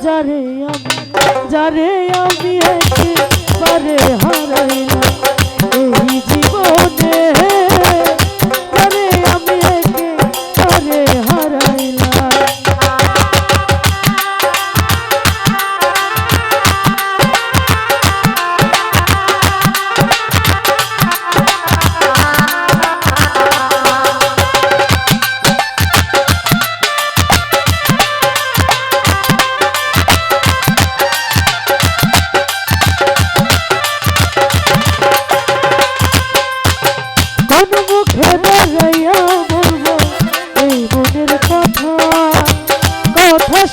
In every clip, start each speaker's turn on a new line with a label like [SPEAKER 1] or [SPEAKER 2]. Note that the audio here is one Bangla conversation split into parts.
[SPEAKER 1] যারে আমি একেবারে হারাইলাম এই জীবনে, যারে আমি একেবারে হারাইলাম।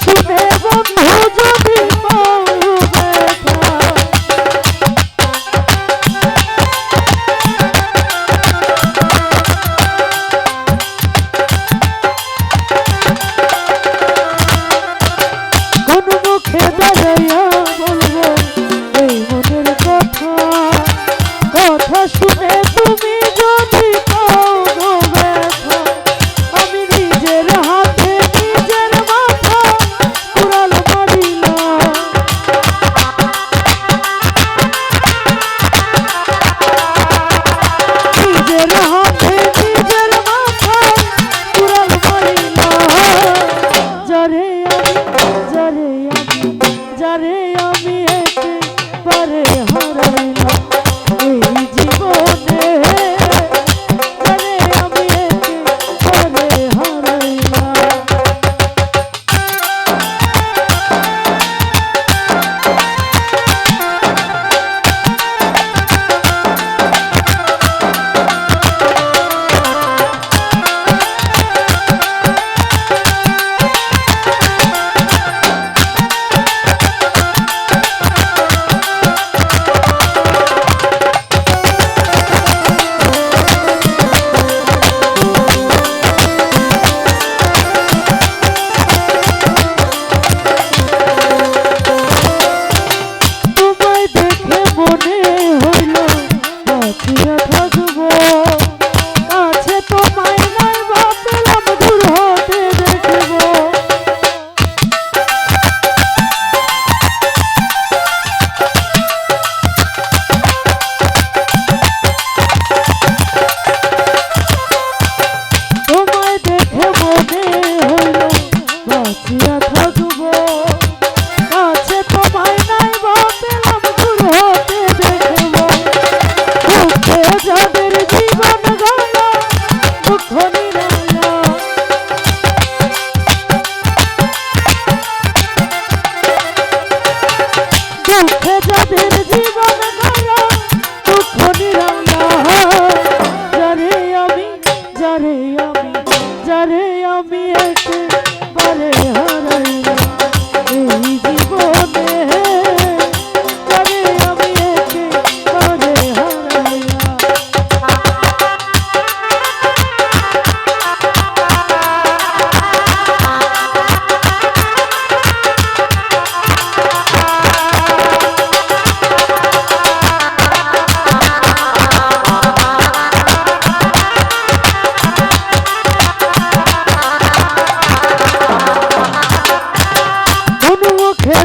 [SPEAKER 1] শুনে বন্ধু যদি কোন মুখে দাঁড়াইয়া বলবো এই মনের কথা, কথা শুনে তুমি যদি পাও গো ব্যথা, আমি নিজের হাতে নিজের মাথা কুড়াল মারিলাম। নিজের হাতে নিজের মাথা কুড়াল মারিলাম। যারে আমি একেবারে হারাইলাম এই জীবনে, যারে আমি একেবারে হারাইলাম। যারে আমি একেবারে হারাইলাম এই জীবনে, যারে আমি একেবারে হারাইলাম। মুখে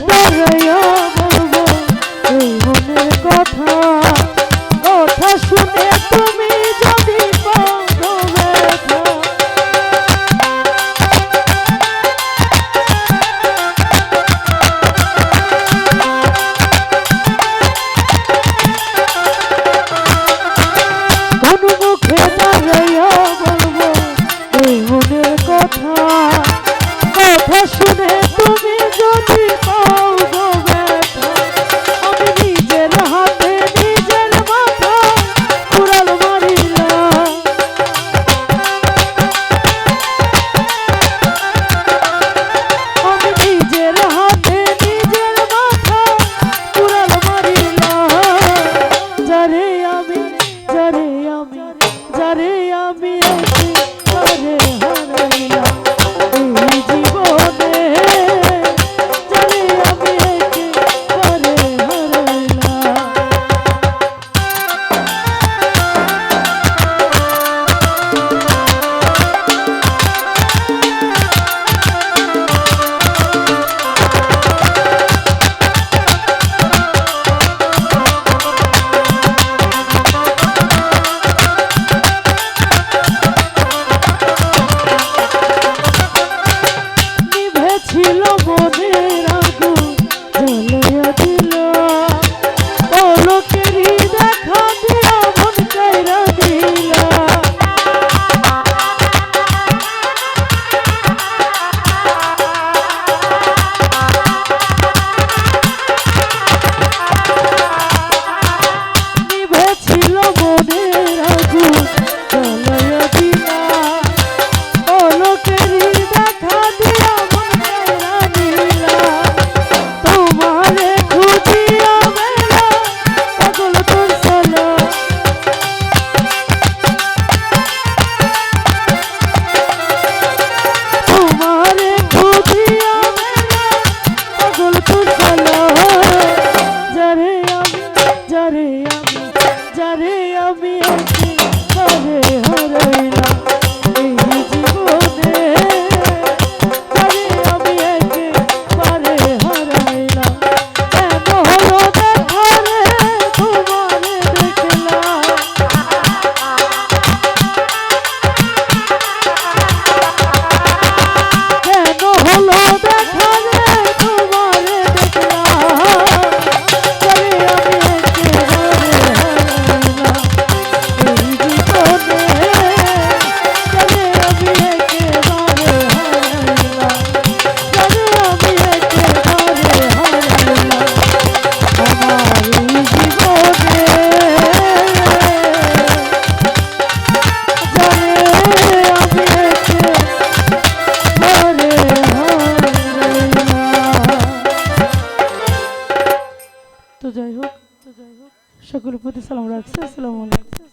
[SPEAKER 1] এই জীবনে যারে আমি একেবারে হারাইলাম। তো যাই হোক সকলের প্রতি সালাম রাখছি। আসসালামু আলাইকুম।